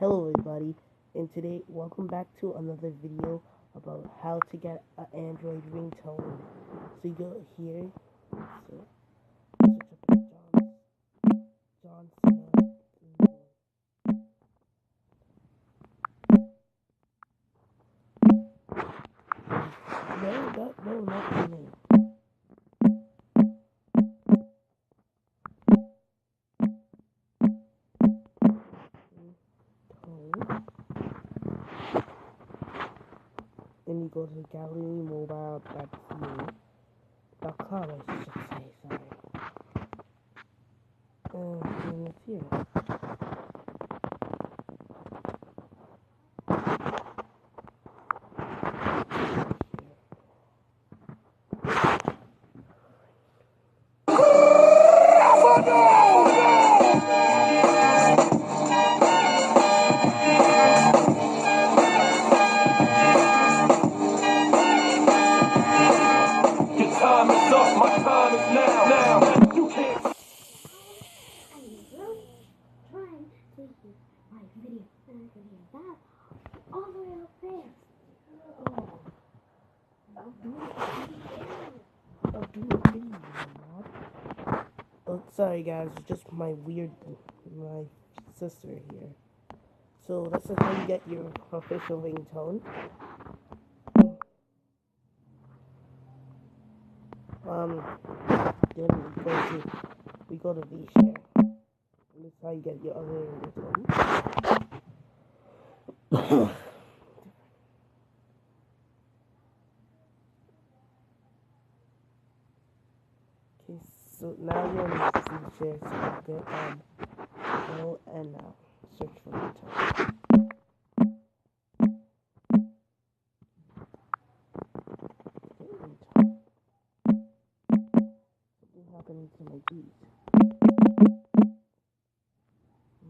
Hello everybody, and today welcome back to another video about how to get an Android ringtone. So you go here, so search up John Cena. No, not the name. Then you go to gallerymobile.com, I should say, sorry. And it's here. Time is up, my time is now. You can't. I'm trying to hear my video, and I can hear that all the way up there. I'll do a video, Mom. Oh, sorry guys, it's just my sister here. So this is how you get your official ringtone. Then we go to VShare. This is how you get your other ringtone. Okay, so now you're in VShare, so you go and now search for ringtone. Something happening to my beat.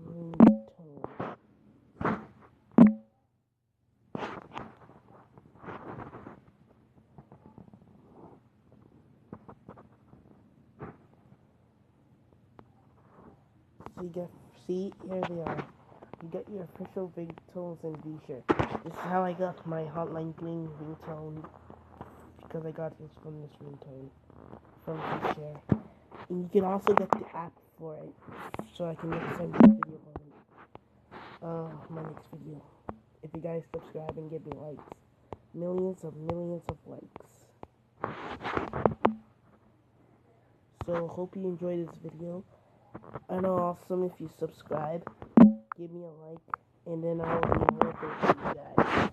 Ringtone. See, here they are. You get your official ringtones in VShare. This is how I got my Hotline Bling ringtone, because I got this from this ringtone from VShare. And you can also get the app for it, so I can send you a video on my next video. If you guys subscribe and give me likes, millions of likes. So hope you enjoyed this video. I know awesome if you subscribe, give me a like, and then I will be more for you guys.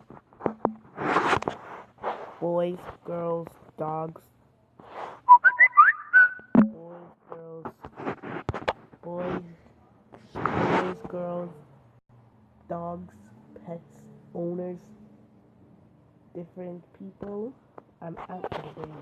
Boys, girls, dogs. Boys, girls, dogs, pets, owners, different people. I'm out for the day.